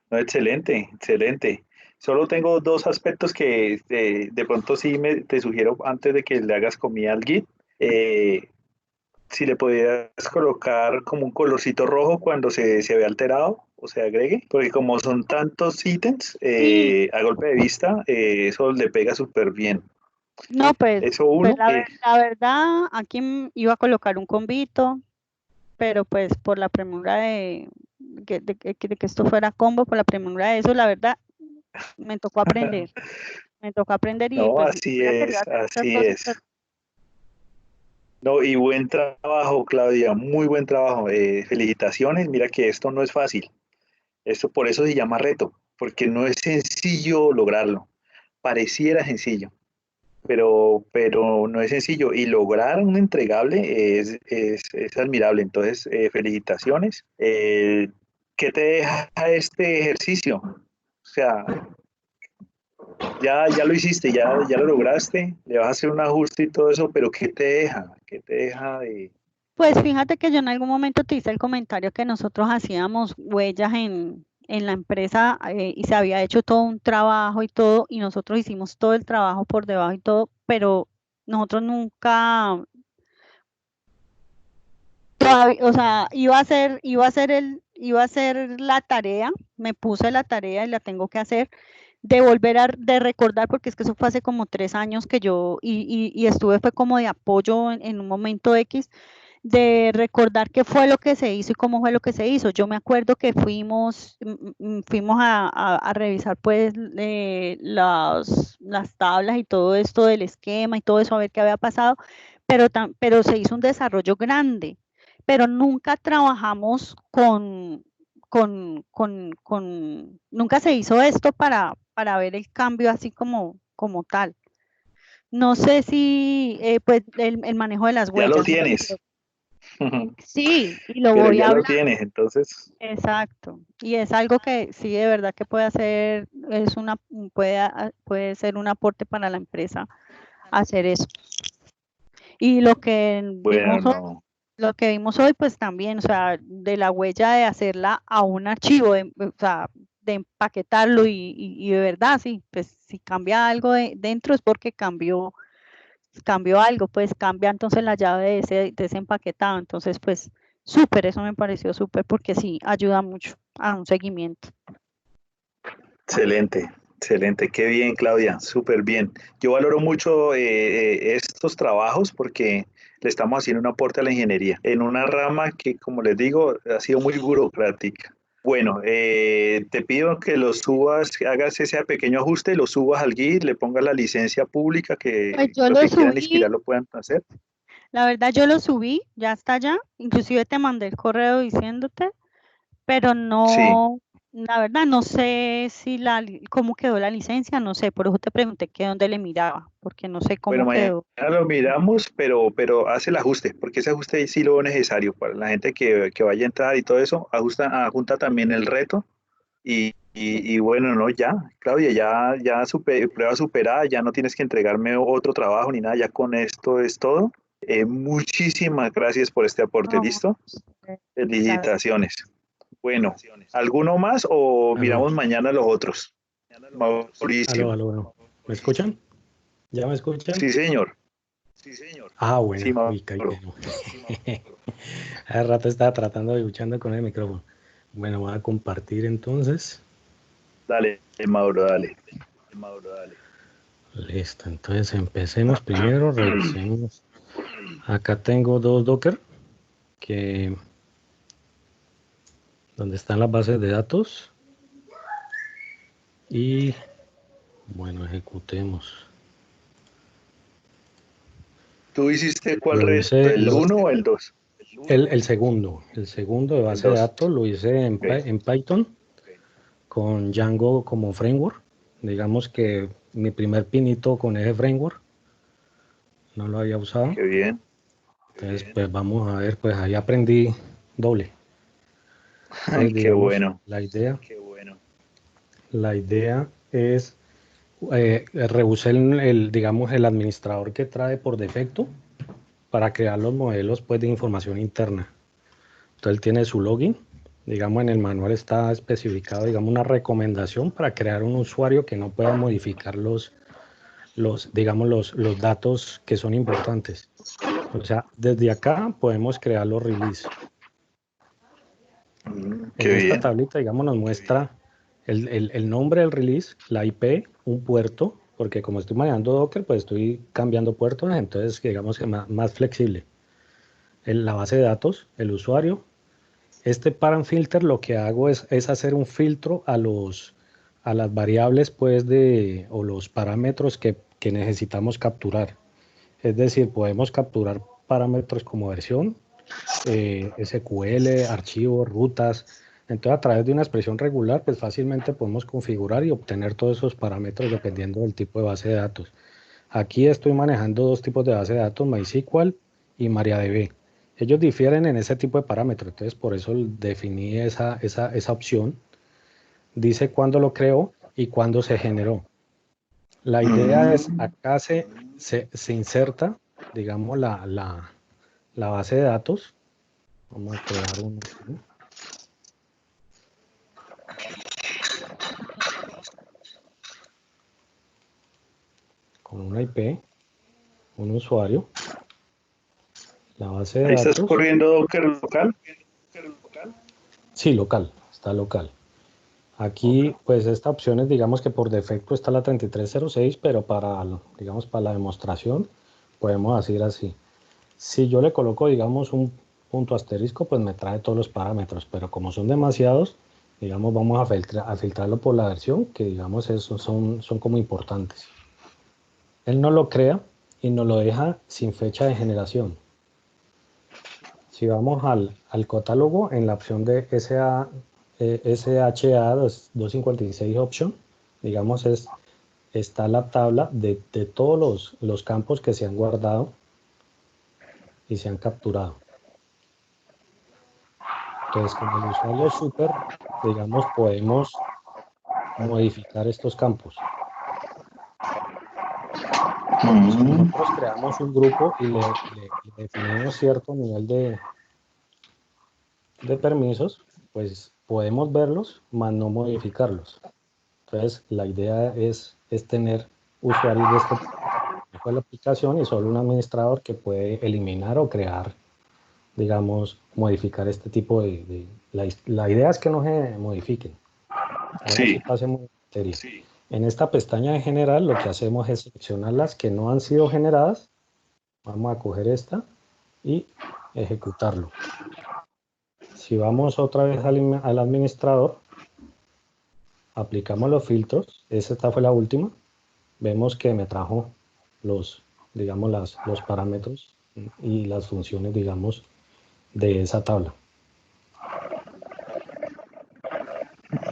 No, excelente, excelente. Solo tengo dos aspectos que de pronto sí te sugiero antes de que le hagas comida al Git. Eh, si le pudieras colocar como un colorcito rojo cuando se ve alterado o se agregue, porque como son tantos ítems, sí. a golpe de vista, eso le pega súper bien. No, Eso pues uno. la verdad, aquí iba a colocar un combito, pero pues por la premura de que esto fuera combo, por la premura de eso, la verdad, me tocó aprender. Me tocó aprender y No, pues así hubiera querido es, hacer muchas así cosas, es. pero No, y buen trabajo, Claudia, muy buen trabajo. Felicitaciones, mira que esto no es fácil. Esto por eso se llama reto, porque no es sencillo lograrlo. Pareciera sencillo, pero no es sencillo. Y lograr un entregable es admirable. Entonces, felicitaciones. ¿Qué te deja este ejercicio? O sea, ya lo hiciste, ya lo lograste, le vas a hacer un ajuste y todo eso, pero ¿qué te deja? ¿Qué te deja de... pues fíjate que yo en algún momento te hice el comentario que nosotros hacíamos huellas en la empresa y se había hecho todo un trabajo y todo, y nosotros hicimos todo el trabajo por debajo y todo, pero nosotros nunca, o sea, iba a hacer la tarea, me puse la tarea y la tengo que hacer, de recordar, porque es que eso fue hace como 3 años que yo, y estuve, fue como de apoyo en un momento X, de recordar qué fue lo que se hizo y cómo fue lo que se hizo. Yo me acuerdo que fuimos a revisar pues las tablas y todo esto del esquema y todo eso, a ver qué había pasado, pero se hizo un desarrollo grande, pero nunca trabajamos nunca se hizo esto para ver el cambio así como tal. No sé si, pues, el manejo de las Ya lo huellas, tienes, sí, y lo pero voy ya a lo hablar, tienes, entonces, exacto. Y es algo que sí, de verdad que puede hacer, puede ser un aporte para la empresa hacer eso. Y bueno, no. lo que vimos hoy, pues también, o sea, de la huella de hacerla a un archivo, o sea, de empaquetarlo y de verdad, sí, pues si cambia algo dentro es porque cambió algo, pues cambia entonces la llave de ese empaquetado. Entonces, pues súper, eso me pareció súper porque sí ayuda mucho a un seguimiento. Excelente, excelente, qué bien, Claudia, súper bien. Yo valoro mucho estos trabajos porque le estamos haciendo un aporte a la ingeniería en una rama que, como les digo, ha sido muy burocrática. Bueno, te pido que lo subas, que hagas ese pequeño ajuste, lo subas al Git, le pongas la licencia pública Pues que yo los lo que quieran subí, inspirar lo puedan hacer. la verdad yo lo subí, ya está allá, inclusive te mandé el correo diciéndote, pero Sí. no, la verdad no sé si cómo quedó la licencia, no sé, por eso te pregunté que dónde le miraba, porque no sé Bueno, cómo mañana quedó. lo miramos, pero hace el ajuste, porque ese ajuste sí lo es necesario para la gente que vaya a entrar y todo eso. Ajunta también el reto y bueno, no, ya, Claudia, prueba superada, ya no tienes que entregarme otro trabajo ni nada, ya con esto es todo. Muchísimas gracias por este aporte, No, ¿listo? muchas gracias. Felicitaciones. Bueno, ¿alguno más o Aló, miramos mañana los otros? aló, Mauricio. aló, aló. ¿Me escuchan? ¿Ya me escuchan? Sí, señor. Ah, Sí, bueno, uy, qué Mauro. bueno. Hace rato estaba tratando de luchando con el micrófono. Bueno, voy a compartir entonces. Dale, Mauro, dale. Listo, entonces empecemos primero, revisemos. Acá tengo dos Docker que donde están las bases de datos y bueno, ejecutemos. ¿Tú hiciste cuál Lo reto? hice, ¿El uno o el 2? el segundo de El base de 2. datos lo hice Ok. en Python con Django como framework. Digamos que mi primer pinito con ese framework no lo había usado. Qué bien. Entonces, pues vamos a ver, pues ahí aprendí doble. Ay, Entonces, qué digamos, bueno. la idea es rehusar digamos, el administrador que trae por defecto para crear los modelos pues, de información interna. Entonces, él tiene su login digamos en el manual está especificado, digamos, una recomendación para crear un usuario que no pueda modificar digamos, los datos que son importantes. O sea, desde acá podemos crear los release. En Qué esta bien. tablita, digamos, nos muestra el nombre del release, la IP, un puerto, porque como estoy manejando Docker, pues estoy cambiando puertos, entonces digamos que más flexible. La base de datos, el usuario. Este parent filter lo que hago es hacer un filtro a las variables pues o los parámetros que necesitamos capturar. Es decir, podemos capturar parámetros como versión, SQL, archivos, rutas. Entonces, a través de una expresión regular, pues fácilmente podemos configurar y obtener todos esos parámetros dependiendo del tipo de base de datos. Aquí estoy manejando dos tipos de base de datos, MySQL y MariaDB. Ellos difieren en ese tipo de parámetros, entonces por eso definí esa opción. Dice cuándo lo creó y cuándo se generó. La idea es, acá se inserta, digamos, la base de datos. Vamos a crear uno aquí. Con una IP, un usuario, la base de Ahí estás datos. corriendo Docker local. Sí, local, está local. Aquí, pues esta opción es, digamos que por defecto está la 3306, pero digamos, para la demostración podemos hacer así. Si yo le coloco, digamos, un punto asterisco, pues me trae todos los parámetros, pero como son demasiados, digamos, vamos a filtrarlo por la versión, que digamos son como importantes. Él no lo crea y nos lo deja sin fecha de generación. Si vamos al catálogo, en la opción de SHA 256 option, digamos, está la tabla de todos los campos que se han guardado y se han capturado. Entonces, como el usuario es súper, digamos, podemos modificar estos campos. Si nosotros creamos un grupo y le definimos cierto nivel de permisos, pues podemos verlos, mas no modificarlos. Entonces, la idea es tener usuarios de este tipo de la aplicación y solo un administrador que puede eliminar o crear, digamos, modificar este tipo la idea es que no se modifiquen. Ahora sí pasemos a materia. En esta pestaña de general, lo que hacemos es seleccionar las que no han sido generadas. Vamos a coger esta y ejecutarlo. Si vamos otra vez al administrador, aplicamos los filtros. Esta fue la última. Vemos que me trajo digamos, los parámetros y las funciones, digamos, de esa tabla.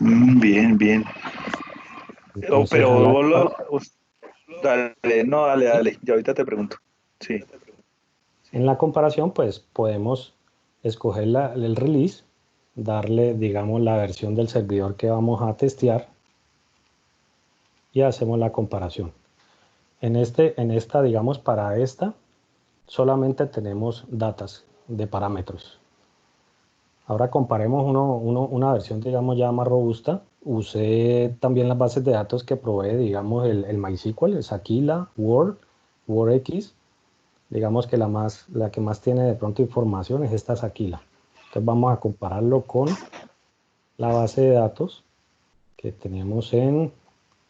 Bien, bien. Entonces, Pero dale, ya ahorita te pregunto. Sí. En la comparación, pues podemos escoger el release, darle, digamos, la versión del servidor que vamos a testear y hacemos la comparación. En esta, digamos, para esta, solamente tenemos datas de parámetros. Ahora comparemos una versión, digamos, ya más robusta. Usé también las bases de datos que provee, digamos, el MySQL, el Aquila, WordX. Digamos que la que más tiene de pronto información es esta Aquila. Entonces vamos a compararlo con la base de datos que tenemos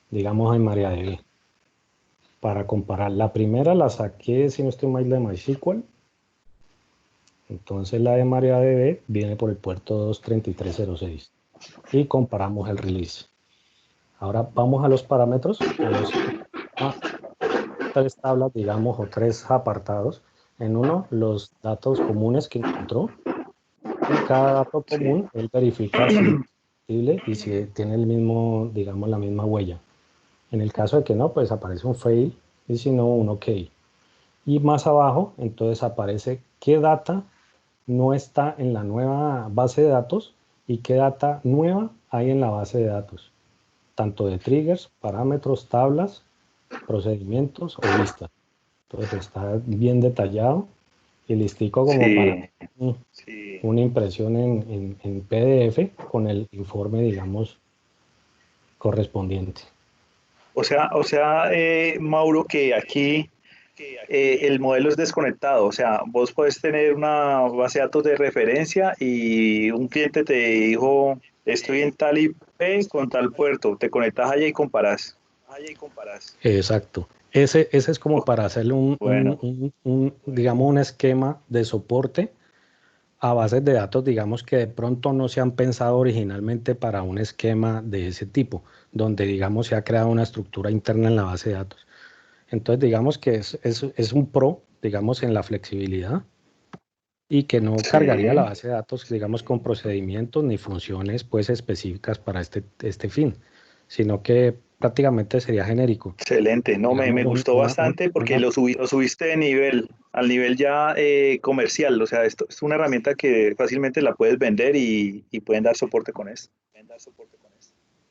digamos, en MariaDB. Para comparar, la primera la saqué, si no estoy mal, de MySQL. Entonces la de MariaDB viene por el puerto 23306 y comparamos el release. Ahora vamos a los parámetros, tres tablas, digamos, o tres apartados. En uno, los datos comunes que encontró. En cada dato común, él verifica si es compatible y si tiene el mismo, digamos, la misma huella. En el caso de que no, pues aparece un fail y si no, un OK. Y más abajo, entonces aparece qué data no está en la nueva base de datos y qué data nueva hay en la base de datos, tanto de triggers, parámetros, tablas, procedimientos o listas. Entonces está bien detallado y listico como Sí, para una impresión en PDF con el informe, digamos, correspondiente. o sea, Mauro, que aquí el modelo es desconectado, o sea, vos puedes tener una base de datos de referencia y un cliente te dijo, estoy en tal IP con tal puerto, te conectas allá y comparas. Exacto. Ese es como para hacerle Bueno, digamos, un esquema de soporte a bases de datos, digamos, que de pronto no se han pensado originalmente para un esquema de ese tipo, donde, digamos, se ha creado una estructura interna en la base de datos. Entonces, digamos que es un pro, digamos, en la flexibilidad y que no cargaría la sí, base de datos, digamos, con procedimientos ni funciones, pues, específicas para este fin, sino que prácticamente sería genérico. excelente. No, me Digamos, gustó bastante porque lo subiste de nivel, al nivel ya comercial. O sea, esto es una herramienta que fácilmente la puedes vender y pueden dar soporte con esto.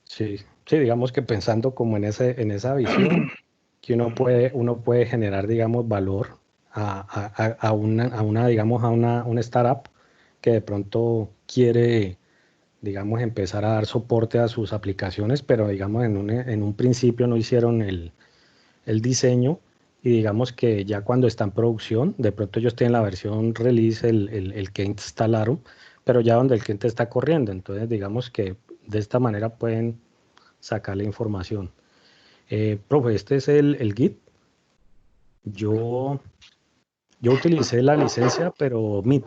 sí, sí, digamos que pensando como en esa visión, que uno puede generar, digamos, valor digamos, una startup que de pronto quiere, digamos, empezar a dar soporte a sus aplicaciones, pero digamos, en un principio no hicieron el diseño y digamos que ya cuando está en producción, de pronto ellos tienen la versión release, el que instalaron, pero ya donde el cliente está corriendo, entonces digamos que de esta manera pueden sacar la información. Profe, este es el Git. Yo, yo utilicé la licencia, pero MIT,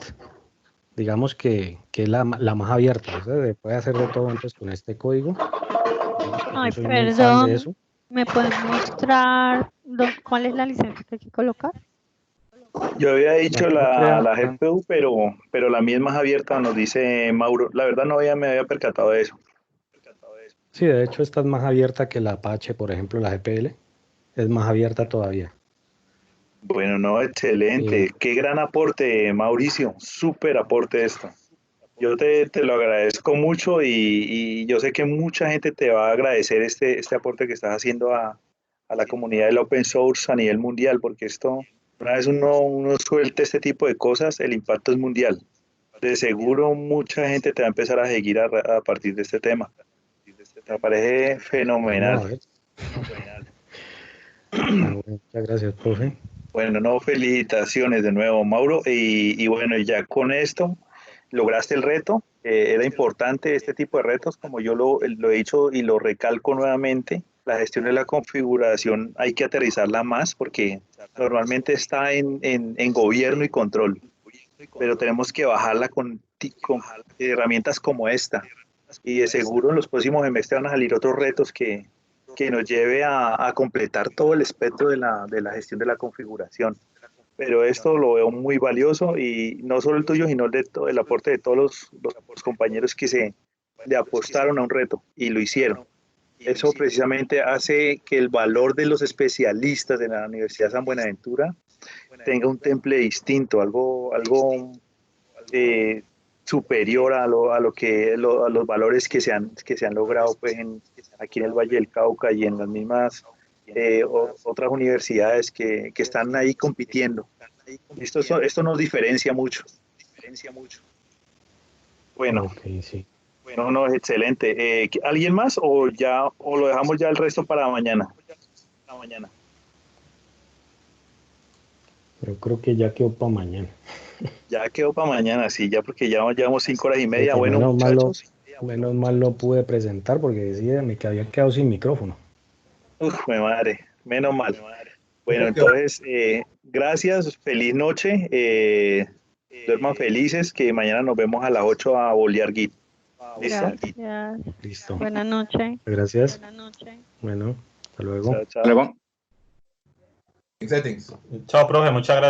digamos que es la más abierta. O sea, se puede hacer de todo antes con este código. Digamos que yo Ay, soy muy fan de perdón, eso. ¿me pueden mostrar cuál es la licencia que hay que colocar? Yo había dicho Cuando uno crea, la GPU, pero la misma es abierta, nos dice Mauro. La verdad me había percatado de eso. sí, de hecho esta es más abierta que la Apache, por ejemplo, la GPL. Es más abierta todavía. Bueno, no, Eh, excelente. Qué gran aporte, Mauricio. Súper aporte esto. Yo te lo agradezco mucho y yo sé que mucha gente te va a agradecer este aporte que estás haciendo a la comunidad del open source a nivel mundial, porque esto, una vez uno suelte este tipo de cosas, el impacto es mundial. De seguro mucha gente te va a empezar a seguir a partir de este tema. Me parece vamos fenomenal. a ver. Ah, bueno, muchas gracias, profe. Bueno, no, felicitaciones de nuevo, Mauro. Y bueno, ya con esto lograste el reto. Era importante este tipo de retos, como yo lo he dicho y lo recalco nuevamente. La gestión de la configuración hay que aterrizarla más porque normalmente está en gobierno y control, pero tenemos que bajarla con herramientas como esta. Y de seguro en los próximos semestres van a salir otros retos que nos lleve a completar todo el espectro de la gestión de la configuración. Pero esto lo veo muy valioso y no solo el tuyo, sino el, de todo, el aporte de todos los compañeros que se le apostaron a un reto y lo hicieron. Eso precisamente hace que el valor de los especialistas de la Universidad San Buenaventura tenga un temple distinto, algo eh, superior a lo que a los valores que se han logrado pues, aquí en el Valle del Cauca y en las mismas otras universidades que están ahí compitiendo. Esto nos diferencia mucho. Bueno, Ok, sí. no, es excelente. ¿Alguien más o lo dejamos ya el resto para mañana? Yo creo que ya quedó para mañana. Ya quedó para mañana, sí, ya porque ya llevamos 5 horas y media. Porque Bueno, muchachos, menos mal lo pude presentar porque decía me que había quedado sin micrófono. mi madre, menos mal. Bueno, entonces, gracias, feliz noche, duerman felices, que mañana nos vemos a las 8 a bolear Git. ¿Listo? Gracias. Listo. Buenas noches. Gracias. Bueno, hasta luego. Chao, chao. Luego. Settings. Chao, profe, muchas gracias.